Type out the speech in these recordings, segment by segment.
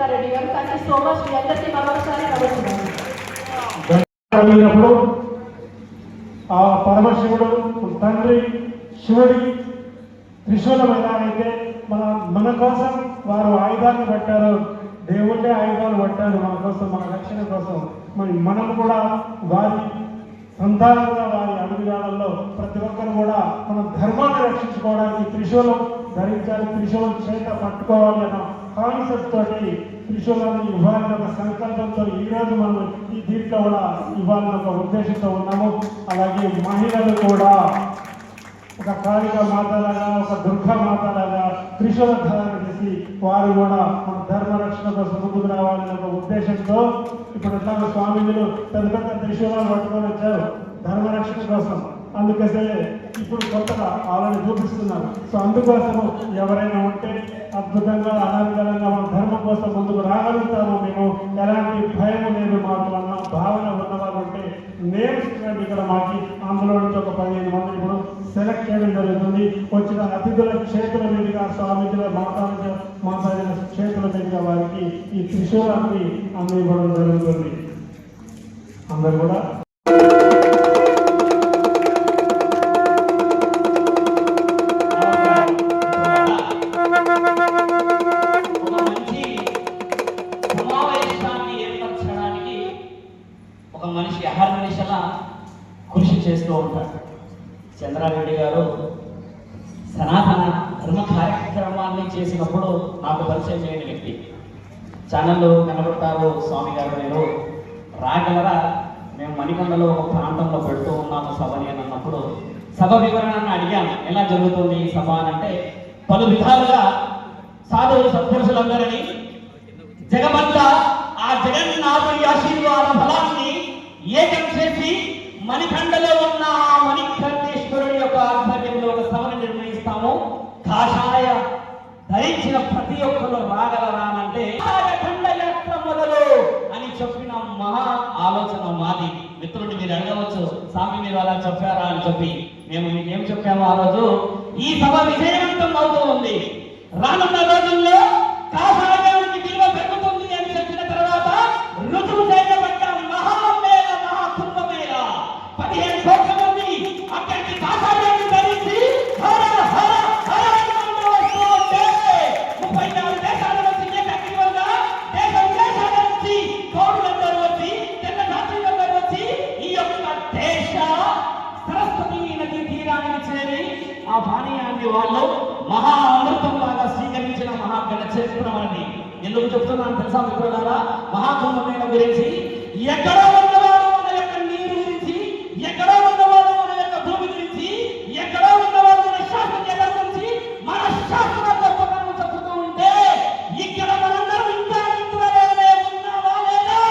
Chandra Reddy garu. Thank you so much. మీ అందరికీ మరొకసారి నమస్కారం. ఆ పరమశివుడు తండ్రి శివుడి త్రిశూలం ఎలా అయితే మన కోసం వారు ఆయుధాన్ని పట్టారు, దేవుళ్ళే ఆయుధాలు పట్టారు మన కోసం, మన రక్షణ కోసం. మరి మనం కూడా వారి సంతానంగా వారి అడుగుజాడల్లో ప్రతి ఒక్కరు కూడా మన ధర్మాన్ని రక్షించుకోవడానికి త్రిశూలం ధరించాలి, త్రిశూలం చేత పట్టుకోవాలి అన్న కాన్సెప్ట్ తోటి త్రిశూలాన్ని ఇవ్వాలని ఒక సంకల్పంతో ఈరోజు మనం ఈ దీంట్లో కూడా ఇవ్వాలని ఒక ఉద్దేశంతో ఉన్నాము. అలాగే మహిళలు కూడా ఒక కాళిక మాతలాగా, ఒక దుర్గా మాతలాగా త్రిశూల ధారణ చేసి వారు కూడా మన ధర్మ రక్షణ కోసం ముందుకు రావాలనే ఒక ఉద్దేశంతో ఇప్పుడు ఎట్లా స్వామీజీలు పెద్ద పెద్ద త్రిశూలాలు పట్టుకొని వచ్చారు ధర్మ రక్షణ కోసం. అందుకనే ఇప్పుడు కొత్తగా ఆల్రెడీ చూపిస్తున్నారు. సో అందుకోసము ఎవరైనా ఉంటే అద్భుతంగా అనంతరంగా మన ధర్మం కోసం ముందుకు రాగలుగుతాము, మేము ఎలాంటి భయం లేదు మాకు అన్న భావన ఉన్నవాళ్ళు ఉంటే నేమ్స్ ఇక్కడ మాకి అందులో నుంచి ఒక 15 మంది ఇప్పుడు సెలెక్ట్ చేయడం జరుగుతుంది. వచ్చిన అతిథుల చేతుల మీదుగా స్వామీజీల మాతాజీల చేతుల మీదుగా వారికి ఈ త్రిశూలాన్ని అందివ్వడం జరుగుతుంది. అందరు కూడా మనిషి అహర్నిశలా కృషి చేస్తూ ఉంటాడు. చంద్రారెడ్డి గారు సనాతన ధర్మ కార్యక్రమాన్ని చేసినప్పుడు నాకు పరిచయం చేయని వ్యక్తి. ఛానల్లో కనబడతారు స్వామి గారు, నేను రాగలరా, మేము మణికొండలో ఒక ప్రాంతంలో పెడుతూ ఉన్నాము సభని అని అన్నప్పుడు సభ వివరణను అడిగాను. ఎలా జరుగుతుంది ఈ సభ అని అంటే, పలు విధాలుగా సాధువులు సత్పురుషులందరినీ జగమంతా ఆ జగన్నాథుడి ఆశీర్వాద ఫలాన్ని ఏకం చేసి మణికండలో ఉన్న ఆ మణికంఠేశ్వరుడి యొక్క ఆధ్వర్యంలో ఒక సభను నిర్వహిస్తాము. కాషాయ ధరించిన ప్రతి ఒక్కరు రాగలరానంటే ఖండయాత్ర మొదలు అని చెప్పిన మహా ఆలోచన మాది. మిత్రుడిని మీరు అడగవచ్చు, స్వామి మీరు అలా చెప్పారా అని చెప్పి. మేము మీకు ఏం చెప్పాము ఆ రోజు, ఈ సభ విజయవంతం అవుతూ ఉంది, రానున్న రోజుల్లో కాషాయానికి విలువ పెరుగుతుంది అని చెప్పిన తర్వాత రుజువు చేయబడ్డ మహామేళ, మహాకుంభమేళ 15 కోట్ల మంది అక్కడికి కాషాయాన్ని ధరించి హర హర హర వస్తూ ఉంటే 34 దేశాల నుంచి ఏకగ్రీవంగా దేశాల నుంచి కౌరులందరూ వచ్చి, తెల్ల జాతీయులందరూ వచ్చి ఈ యొక్క దేశ సరస్వతి నది తీరానికి చేరి ఆ పానీయాన్ని వాళ్ళు మహా అమృతం లాగా స్వీకరించిన మహాగణ చరిత్రం అని. ఎందుకు చెప్తున్నాను తెలుసా మిత్రులారా? మహాకుంభమేళ గురించి ఎక్కడో ఉన్నవాడు మన యొక్క నీరు గురించి, ఎక్కడో ఉన్నవాడు మన యొక్క భూమి గురించి, ఎక్కడో ఉన్నవాడు మన శాస్త్రీయత గురించి, మన శాస్త్ర గొప్పతనం చెప్తూ ఉంటే ఇక్కడ మనందరం ఇంకా మిత్రులనే ఉన్నావా లేదా?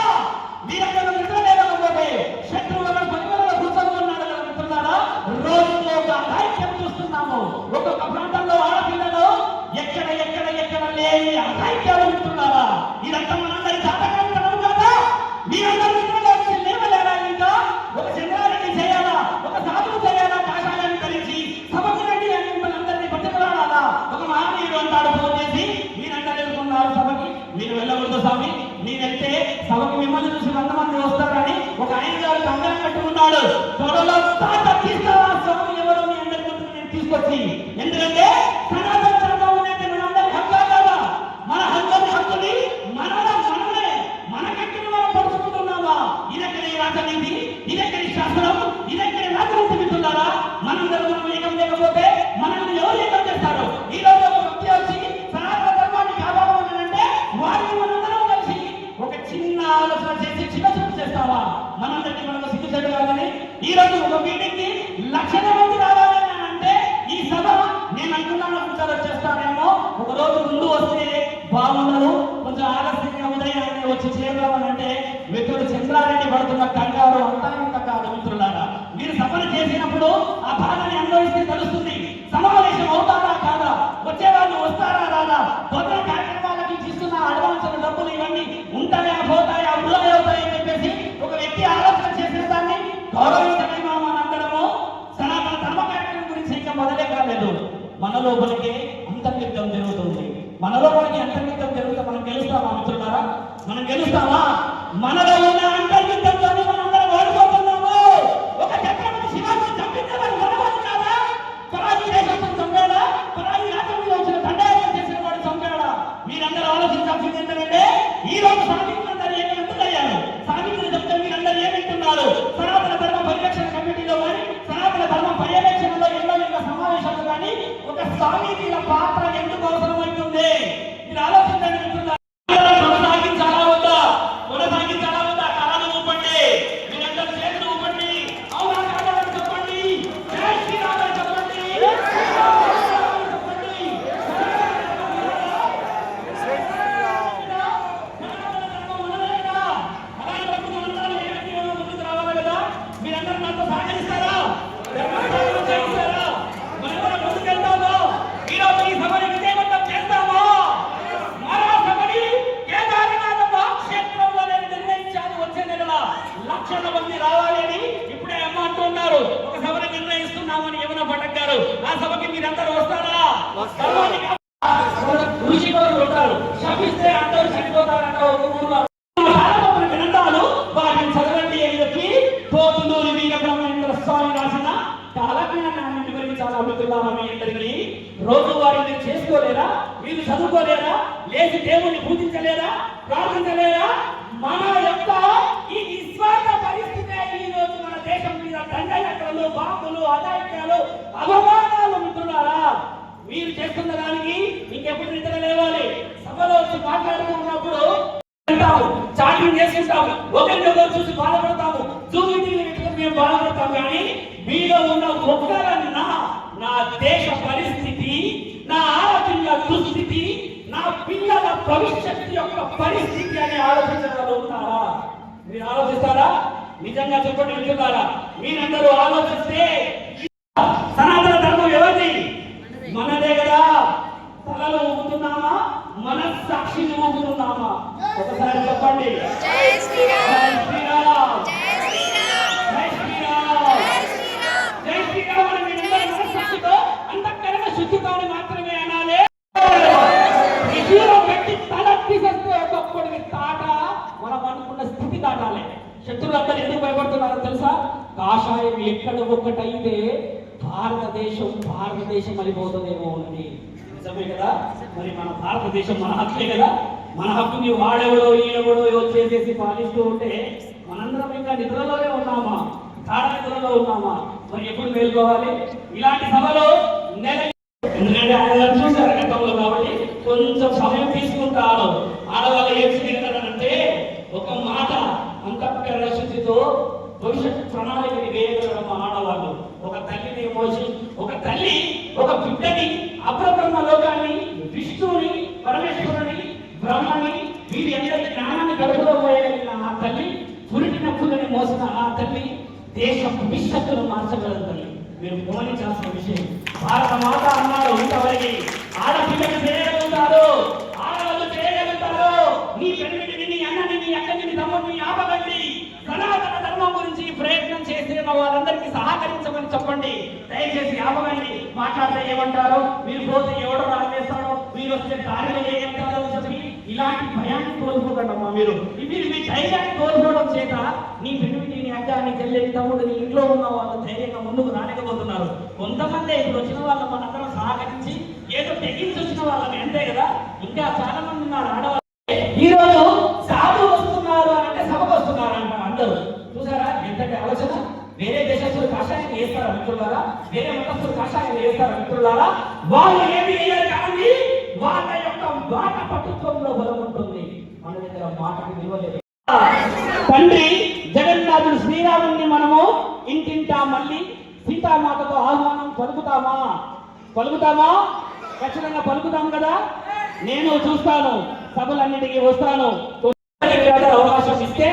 మీరందరూ మిత్రులే లేకపోతే శత్రువులను పరిమళలో కూర్చొని ఉన్నాడు కదా మిత్రులారా. రోజులో ఒక ఐక్యం చూస్తున్నాము. ఒక్కొక్క ప్రాంతంలో ఆడపిల్లలు ఎక్కడ ఎక్కడ ఎక్కడ లేని అసైక్యాలు ఉంటున్నారా? ఇదంతా మనందరి జాతకాంతరం కదా. మీరందరూ మిత్రులు లేవలేరా? ఇంకా ఒక చంద్రారెడ్డి చేయాలా, ఒక సాధువు చేయాలా, కాషాయాన్ని ధరించి సభకు రండి అని మిమ్మల్ని అందరినీ పట్టుకురావాలా? ఒక మహనీయుడు అంటాడు ఫోన్ చేసి, మీరందరూ వెళ్తున్నారు సభకి, మీరు వెళ్ళకూడదు స్వామి, నేను వెళ్తే సభకి మిమ్మల్ని చూసి 100 మంది వస్తారని ఒక ఆయన గారు కంగారు కట్టుకున్నాడు. త్వరలో తాత తీస్తావా స్వామి ఎవరు మీ అందరి ముందు నేను తీసుకొచ్చి? ఎందుకంటే సనాతన ధర్మం అనేది మనందరి హక్కు కదా. మన హక్కుని మనమే మనకెక్కడి మనం పడుచుకుంటున్నామా? ఇదెక్కడి రాజనీతి, ఇదెక్కడి శాస్త్రం, ఇదెక్కడి రాజనీతి మిత్రులారా? మనందరూ మనం ఏకం లేకపోతే మనల్ని ఎవరు ఏకం చేస్తారు? ఈ రోజు ఒక వ్యక్తి వచ్చి సనాతన ధర్మాన్ని కాపాడమని అంటే వారిని మనందరం కలిసి ఒక చిన్న ఆలోచన చేసి చిన్న చూపు చేస్తావా? మనందరికీ మనకు సిగ్గుచెడు కాదని ఈ రోజు ఒక మీటింగ్ కి 1,00,000 మంది రావాలని అంటే ఈ సభ నేను అనుకున్నాను కూర్చొని చేస్తానేమో, ఒక రోజు ముందు వస్తే బాగుండదు, కొంచెం ఆలస్యంగా ఉదయాన్నే వచ్చి చేద్దామని అంటే మిత్రుడు చంద్రారెడ్డి పడుతున్న కంగారు అంతా ఇంత కాదు మిత్రులారా. మీరు సభను చేసినప్పుడు ఆ బాధని అనుభవిస్తే తెలుస్తుంది. సమావేశం అవుతారా కాదా, వచ్చేవాళ్ళు వస్తారా రాదా, కొత్త కార్యక్రమాలకి ఇస్తున్న అడ్వాన్సుల డబ్బులు ఇవన్నీ ఉంటాయా పోతాయా వృధా అవుతాయని చెప్పేసి ఒక వ్యక్తి ఆలోచన చేసిన దాన్ని గౌరవించడమేమో మనందరము సనాతన ధర్మ కార్యక్రమం గురించి ఇంకా మొదలే కాలేదు. మన లోపలికి అంతర్గతం జరుగుతుంది. మన లోపలికి అంతర్గతం జరిగితే మనం గెలుస్తామా మిత్రులారా? మనం గెలుస్తామా? మనలో ఉన్న అంతర్యుద్ధంతో మనందరం ఓడిపోతున్నాము. ఒక చక్రవర్తి శివాజీ చంపించేవాడు మనవాడు కాదా? పరాజీ దేశం చంపాడా? పరాజీ రాజ్యం మీద వచ్చిన దండయాత్ర చేసిన వాడు చంపాడా? మీరందరూ ఆలోచించాల్సింది ఏంటంటే ఈ రోజు సాధించినందరూ ఎందుకయ్యారు? సాధించిన చెప్తే మీరందరూ ఏమింటున్నారు? సనాతన ధర్మ పరిరక్షణ కమిటీలో కానీ సనాతన ధర్మ పర్యవేక్షణలో ఎన్నో సమావేశాలు కానీ ఒక స్వామీజీల పాత్ర ఎందుకు అవసరమవుతుంది? మీరు ఆలోచించండి. కొనసాగించాలా వద్దా? కొనసాగించాలా వద్దా? కళను ఊపండి, మీరందరూ చేతులు ఊపండి, అవునా కాదని చెప్పండి. జై శ్రీరామ్ అని చెప్పండి. మీరందరూ నాతో సహకరిస్తారా? ముందుకెళ్తాము. ఈరోజు ఈ సభని విజయవంతం చేస్తాము. మరో సభని కేదారనాథ క్షేత్రంలో నేను నిర్ణయించాను. వచ్చే నెల లక్షల మంది రావాలని ఇప్పుడే అమ్మ అంటున్నారు. ఒక సభని నిర్ణయిస్తున్నామని యమున పటక్ గారు. ఆ సభకి మీరందరూ వస్తారా? ఋషికోరు ఉంటారు, శపిస్తే అందరూ చనిపోతారంట. ఒక ఊర్లో గ్రంథాలు వాటిని చదవండి అని చెప్పి పోతులూరి వీర బ్రహ్మేంద్ర స్వామి రాసిన కాలజ్ఞానాన్ని వివరించాలి. అడుగుతున్నాను మీ అందరికీ. రోజువారీ మీరు చేసుకోలేరా? మీరు చదువుకోలేరా? లేచి దేవుణ్ణి పూజించలేరా? ప్రార్థించలేరా? మన యొక్క ఈ నిస్వార్థ పరిస్థితే ఈ రోజు మన దేశం మీద దండయాత్రలు, బాంబులు, అదాయిత్యాలు, అవమానాలు మిత్రులారా. మీరు చేస్తున్న దానికి ఇంకెప్పుడు నిద్ర లేవాలి. సభలో వచ్చి మాట్లాడుతున్నప్పుడు చాటింగ్ చేసుకుంటాము, ఒకరినొకరు చూసి బాధపడతాము, మేము బాధపడతాం. కానీ మీలో ఉన్న ఒక్కరన్నా నా దేశ పరిస్థితి, నా ఆడపిల్ల దుస్థితి, నా పిల్లల భవిష్యత్తు యొక్క పరిస్థితి అని ఆలోచించగలరు ఉంటారా? మీరు ఆలోచిస్తారా? నిజంగా చెప్పండి మిత్రులారా. మీరందరూ ఆలోచిస్తే సనాతన ధర్మం ఎవరిది? మనదే కదా. తలలు ఊపుతున్నామా? మనస్సాక్షిని ఊపుతున్నామా? ఒకసారి చెప్పండి. జై శ్రీరామ్, జై శ్రీరామ్, జై శ్రీరామ్, జై శ్రీరామ్, జై శ్రీరామ్ అని మీరందరూ మనస్సాక్షితో అంతఃకరణ శుద్ధితోని మాత్రమే అనాలి. పెట్టి తల తీసేస్తే ఒక్కొక్కడికి తాట మనం అనుకున్న స్థితి దాటాలి. శత్రులందరూ ఎందుకు భయపడుతున్నారో తెలుసా? కాషాయం ఎక్కడ ఒక్కటైతే భారతదేశం అయిపోతుందేమో అని. నిజమే కదా? మరి మన భారతదేశం మన హక్కే కదా. మన హక్కుని వాడెవడో ఈడెవడో చేసేసి పాలిస్తూ ఉంటే మనందరం ఇంకా నిద్రలోనే ఉన్నామా? తాడ నిద్రలో ఉన్నామా? మరి ఎప్పుడు మేల్కోవాలి? ఇలాంటి సభలో ఎందుకంటే ఆయన చూసారు గతంలో కాబట్టి కొంచెం సమయం తీసుకుంటారు. ఆడవాళ్ళు ఏం చేయగలరంటే ఒక మాట అంతఃకరణ శుద్ధితో భవిష్యత్ ప్రణాళికని వేయగలడం ఆడవాళ్ళు. ఒక తల్లిని మోసి, ఒక తల్లి ఒక బిడ్డని, అపరబ్రహ్మ లోకాన్ని, విష్ణువుని, పరమేశ్వరుని, బ్రహ్మని, వీరి అందరి జ్ఞానాన్ని గడుపులో పోయగలిగిన ఆ తల్లి, పురిటిన పుల్లని మోసిన ఆ తల్లి దేశ భవిష్యత్తును మార్చగలదు తల్లి. మీరు గమనించాల్సిన విషయం. భారత మాత అన్నాడు ఇంతవరకు ఆడపిల్లలు చేయగలుగుతారు, ఆడవాళ్ళు చేయగలుగుతారు. నీ పెళ్లిని, నీ అన్నని, నీ అక్కని, నీ తమ్ముడిని ఆపకండి. సనాతన ధర్మం గురించి ప్రయత్నం చేసే వాళ్ళందరికీ సహకరించమని చెప్పండి. దయచేసి ఆపకండి. మాట్లాడితే ఏమంటారో, మీరు పోతే ఎవడో రాజేస్తాడో, మీరు వస్తే దారిలో ఏమంటారో చెప్పి ఇలాంటి భయాన్ని కోల్పోకండమ్మా. మీరు మీ ధైర్యాన్ని కోల్పోవడం చేత నీ పెళ్లిని, నీ అక్క, నీ చెల్లి, తమ్ముడు, నీ ఇంట్లో ఉన్న వాళ్ళు ధైర్యంగా ముందుకు రాలేకపోతున్నారు. కొంతమంది ఇప్పుడు వచ్చిన వాళ్ళు మనందరం సహకరించి ఏదో తెగించి వచ్చిన వాళ్ళని అంతే కదా. ఇంకా చాలా మంది ఉన్నారు ఆడవాళ్ళు. ఈ రోజు సాధు వస్తున్నారు అంటే సభకు వస్తున్నారు అంట అందరూ. చూసారా ఎంతటి ఆలోచన? వేరే దేశస్తులు కషాయం వేస్తారా మిత్రులారా? వేరే మతస్థులు కషాయం వేస్తారా మిత్రులారా? వాళ్ళు ఏమి వేయాలి కానీ వాళ్ళ యొక్క మాట పట్టుత్వంలో బలం ఉంటుంది. మన దగ్గర మాటకు విలువలేదు. తండ్రి జగన్నాథుడు శ్రీరాముని మనము ఇంటింటా మళ్ళీ సీతామాతతో ఆహ్వానం పలుకుతామా? ఖచ్చితంగా పలుకుతాం కదా. నేను చూస్తాను, సభలన్నిటికీ వస్తాను. అవకాశం ఇస్తే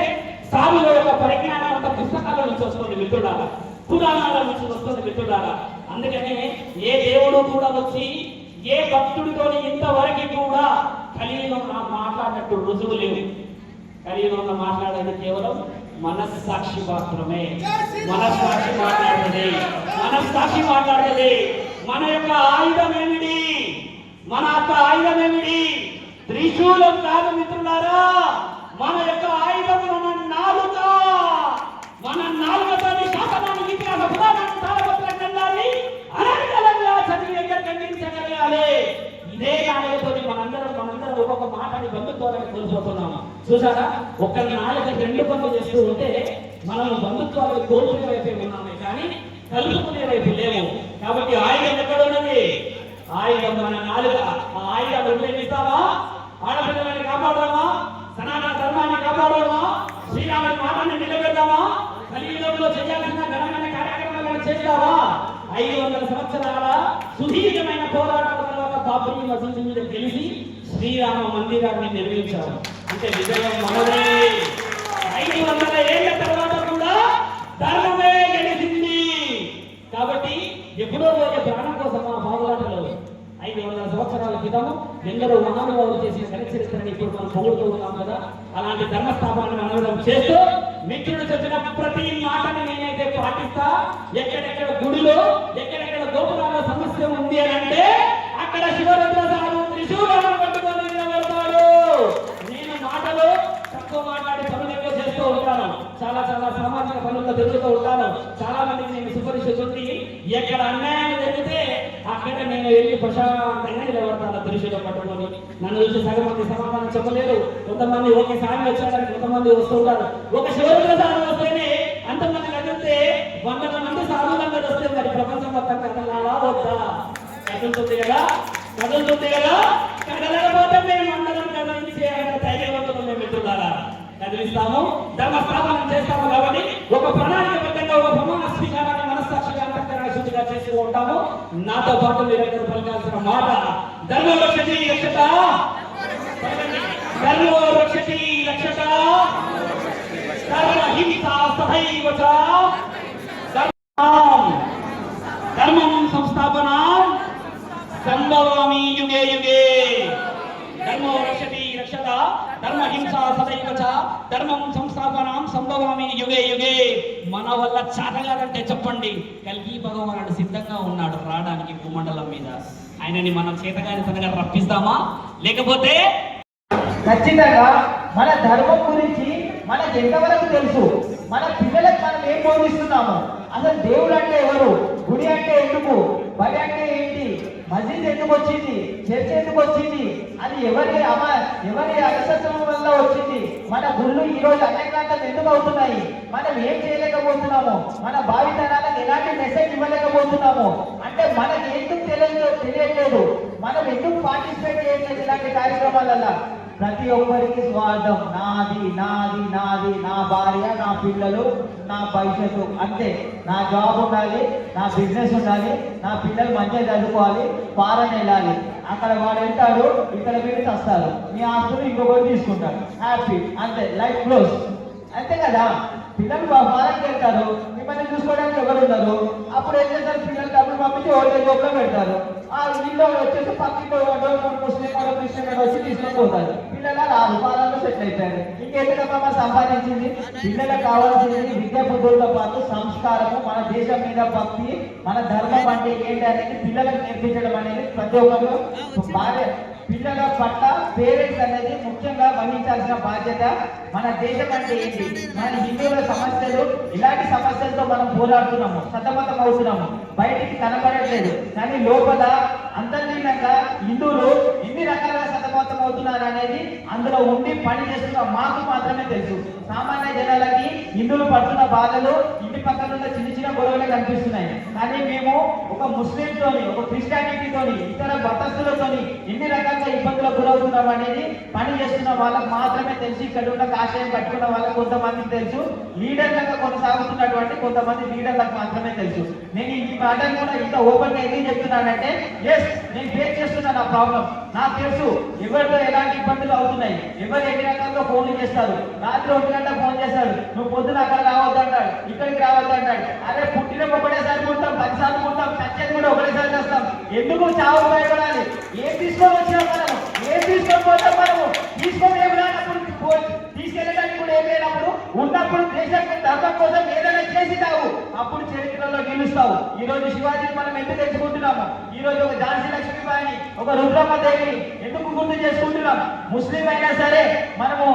సాగులో యొక్క పరిజ్ఞానం అంతా పుస్తకాల నుంచి వస్తుంది మిత్రులారా, పురాణాల నుంచి వస్తుంది మిత్రులారా. అందుకనే ఏ దేవుడు కూడా వచ్చి ఏ భక్తుడితో ఇంతవరకు కూడా కలియుగంలో మాట్లాడినట్టు రుజువు లేవు. కలియుగంలో మాట్లాడేది కేవలం మనస్సాక్షి మాత్రమే. మనస్సాక్షి మాట్లాడేది. మన యొక్క ఆయుధం ఏమిటి? త్రిశూలం కాదు మిత్రులారా, మన యొక్క ఆయుధం మన నాలుక. మన నాలుకతోని శాసనాన్ని, ఇతిహాస పురాణాన్ని, తాళపత్ర గ్రంథాన్ని అనర్గళంగా చదివి ఎక్కడ ఖండించగలగాలి. ఇదే నాలుకతోని మనందరం ఒక్కొక్క మాటని బంధుత్వాలను కోల్పోతున్నాము. చూసారా, ఒక్క నాలుక రెండు పనులు చేస్తూ ఉంటే మనం బంధుత్వాలను కోల్పోయే వైపే ఉన్నామే కానీ కలుపుకునే వైపు లేవు. కాబట్టి ఆయుధం ఎక్కడ ఉన్నది? ఆయుధం మన నాలుక. ఆ ఆయుధాలు ఉపయోగిస్తామా? ఆడపిల్లలని కాపాడదామా? సనాతన ధర్మాన్ని కాపాడదామా? శ్రీరాముడి మాటని నిలబెడదామా? కలియుగంలో చేయాల్సిన ఘనమైన కార్యక్రమాలను చేస్తావా? 500 సంవత్సరాల సుదీర్ఘమైన పోరాటాల తర్వాత బాబ్రీ మసీదు మీద గెలిచి శ్రీరామ మందిరాన్ని నిర్మించారు. అంటే విజయం మనదే. 500 ఏళ్ల తర్వాత కూడా ధర్మమే గెలిచింది. కాబట్టి ఎప్పుడో పోయే ప్రాణం కోసం ఆ బాగులాటలో 500 సంవత్సరాల క్రితము ఎందరో మహానుభావులు చేసిన చరిత్రని ఇప్పుడు మనం పొగుడుతూ ఉన్నాం కదా. అలాంటి ధర్మస్థాపనను మనం చేస్తూ మిత్రుడు చెప్పిన ప్రతి మాటని నేనైతే పాటిస్తా. ఎక్కడెక్కడ గుడిలో, ఎక్కడెక్కడ గోపురాల సమస్య ఉంది అని అంటే అక్కడ శివరుద్ర సారు త్రిశూలాలను పట్టుకొని నిలబడతాడు. నేను మాటలు తక్కువ మాట్లాడి పనులు ఎక్కువ చేస్తూ ఉంటాను. చాలా సామాజిక పనుల్లో తిరుగుతూ ఉంటాను. చాలా మందికి నేను సుపరిశుద్ధి. ఎక్కడ అన్యాయం జరిగితే అక్కడ నేను వెళ్ళి ప్రశాంతంగా నిలబడతాను త్రిశూలం పట్టుకొని. నన్ను చూసి సగం మంది సమాధానం చెప్పలేరు. కొంతమంది ఓకే సామి వచ్చాడని కొంతమంది వస్తూ ఉంటారు. ఒక శివరుద్ర సారు వస్తేనే అంతమంది కదిలితే 100 మంది సాధువులందరూ వస్తే మరి ప్రపంచం మొత్తం కదలాలా వద్దా? కదులుతుంది కదా. కదలకపోతే మేము అందరం కదిలించే ధైర్యవంతులు మేము మిత్రులారా కదిలిస్తాము, ధర్మస్థాపన చేస్తాము. కాబట్టి ఒక ప్రణాళికబద్ధంగా ఒక ప్రమాణ స్వీకారాన్ని మనస్సాక్షిగా అంతఃకరణ శుద్ధిగా చేస్తూ ఉంటాము. నాతో పాటు మీరందరూ పలకాల్సిన మాట ధర్మో రక్షతి రక్షత, ధర్మో రక్షతి రక్షత, ధర్మ హింసా సహైవ చ, ధర్మం సంస్థాపనాం సంభవామి యుగే యుగే. ధర్మో రక్షతి రక్షత, ధర్మ హింసా సదైవ చ, ధర్మం సంస్థాపనాం సంభవామి యుగే యుగే. మన వల్ల చాటగాలంటే చెప్పండి, కల్కి భగవానుడు సిద్ధంగా ఉన్నాడు రావడానికి భూమండలం మీద. ఆయనని మనం చేతగాని తనగా రప్పిస్తామా? లేకపోతే ఖచ్చితంగా మన ధర్మం గురించి మనకు ఎంతవరకు తెలుసు? మన పిల్లలకు మనం ఏం బోధిస్తున్నాము? అసలు దేవుడు అంటే ఎవరు? గుడి అంటే ఎందుకు? బడి అంటే ఏంటి? మసీద్ ఎందుకు వచ్చింది? చర్చ్ ఎందుకు వచ్చింది? అది ఎవరి అలసత్వం వల్ల వచ్చింది? మన గుళ్ళు ఈ రోజు అనేకాంతం ఎందుకు అవుతున్నాయి? మనం ఏం చేయలేకపోతున్నాము? మన భావితరాలకు ఎలాంటి మెసేజ్ ఇవ్వలేకపోతున్నాము? అంటే మనకి ఎందుకు తెలియట్లేదు? మనం ఎందుకు పార్టిసిపేట్ చేయట్లేదు ఇలాంటి కార్యక్రమాలలో? ప్రతి ఒక్కరికి స్వార్థం. నాది నాది నాది, నా భార్య, నా పిల్లలు, నా భవిష్యత్తు, అంతే. నా జాబ్ ఉండాలి, నా బిజినెస్ ఉండాలి, నా పిల్లలు మంచిగా చదువుకోవాలి, ఫారెన్ వెళ్ళాలి. అక్కడ వాడు వెళ్తాడు, ఇక్కడ మీరు వస్తారు, మీ ఆస్తులు ఇంకొకటి తీసుకుంటారు, హ్యాపీ, అంతే, లైఫ్ క్లోజ్, అంతే కదా. పిల్లలు ఫారెన్కి వెళ్తారు, మిమ్మల్ని చూసుకోవడానికి ఎవరు ఉండరు. అప్పుడు ఏం చేస్తారు? పిల్లలు డబ్బులు పంపించి ఓల్డేజ్ హోమ్లో పెడతారు. ఆ ఇల్లు వచ్చేసి పక్కకి ముస్లిం వాడు క్రిస్టియన్ వాడు వచ్చి తీసుకొని పోతారు. పిల్లలు రాదు, ఫారెన్లో సెటిల్ అయిపోయారు. ఇంకెందుకమ్మా మనం సంపాదించింది? పిల్లలకు కావాల్సింది విద్యా బుద్ధులతో పాటు సంస్కారము, మన దేశం మీద భక్తి, మన ధర్మం అంటే ఏంటి అనేది పిల్లలకు నేర్పించడం అనేది ప్రతి ఒక్కరు బాగా. పిల్లల పట్ల పేరెంట్స్ అనేది ముఖ్యంగా వహించాల్సిన బాధ్యత. మన దేశం అంటే ఏంటి? మన హిందువుల సమస్యలు, ఇలాంటి సమస్యలతో మనం పోరాడుతున్నాము, సతమతం అవుతున్నాము, బయటికి కనబడట్లేదు. కానీ లోపల అంతర్లీనంగా హిందువులు ఎన్ని రకాలుగా సతమతం అవుతున్నారు అనేది అందులో ఉండి పని చేస్తున్న మాకు మాత్రమే తెలుసు. సామాన్య జనాలకి హిందువులు పడుతున్న బాధలు ఇంటి పక్కన ఉన్న చిన్న గొడవలే కనిపిస్తున్నాయి. కానీ మేము ఒక ముస్లింతోని, ఒక క్రిస్టియానిటీతోని, ఇతర మతస్థులతోని ఎన్ని రకాలుగా ఇబ్బందులకు గురవుతున్నాం అనేది పని చేస్తున్న వాళ్ళకి మాత్రమే తెలుసు. ఇక్కడ ఉన్న ఆశయం కట్టుకున్న వాళ్ళకి కొంతమందికి తెలుసు, లీడర్లుగా కొనసాగుతున్నటువంటి కొంతమంది లీడర్లకు మాత్రమే తెలుసు. నేను ఈ మాటను కూడా ఇంత ఓపెన్ గా ఎందుకు చెప్తున్నానంటే, ఎస్, నేను ఫేస్ చేస్తున్నా నా ప్రాబ్లం. నాకు తెలుసు ఎవరితో ఎలాంటి ఇబ్బందులు అవుతున్నాయి, ఎవరు ఎన్ని రకాలుగా ఫోన్లు చేస్తారు. రాత్రి 1 గంట ఫోన్ చేస్తాడు, నువ్వు పొద్దున అక్కడ రావద్దు అంటాడు, ఇక్కడికి రావద్దు అంటాడు. అరే పుట్టిన ఒకటేసారి పుట్టాం, 10 సార్లు పుట్టాం, చచ్చేది కూడా ఒకటేసారి చేస్తాం. ఎందుకు చావు భయపడాలి? ఏం తీసుకొని వచ్చినాం మనము? ఏం తీసుకొని పోతాం మనము? తీసుకొని ఏం రానప్పుడు, తీసుకెళ్ళడానికి కూడా ఏం లేనప్పుడు, ఉన్నప్పుడు దేశం ధర్మం కోసం ఏదైనా చేసి తావు, అప్పుడు చరిత్రలో నిలుస్తావు. ఈ రోజు శివాజీని మనం ఎందుకు తెచ్చుకుంటున్నాము? ఈ రోజు ఒక ఝాన్సీ లక్ష్మీబాయిని, ఒక రుద్రమ్మ దేవిని ఎందుకు గుర్తు చేసుకుంటున్నాం? ముస్లిం అయినా సరే మనము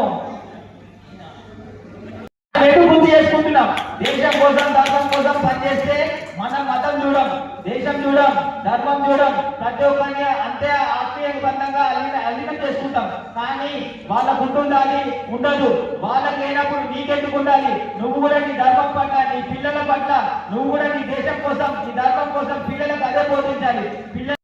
పూర్తి చేసుకుంటున్నాం. దేశం కోసం ధర్మం కోసం పనిచేస్తే మన మతం చూడం, దేశం చూడం, ధర్మం చూడం, ప్రతి ఒక్కరిని అంతే ఆత్మీయ బంధంగా అలీనం చేసుకుంటాం. కానీ వాళ్ళకు ఉండాలి ఉండదు, వాళ్ళకి లేనప్పుడు నీకెందుకు ఉండాలి? నువ్వు కూడా నీ ధర్మం పట్ల, నీ పిల్లల పట్ల, నువ్వు కూడా నీ దేశం కోసం, నీ ధర్మం కోసం పిల్లలకు అదే బోధించాలి.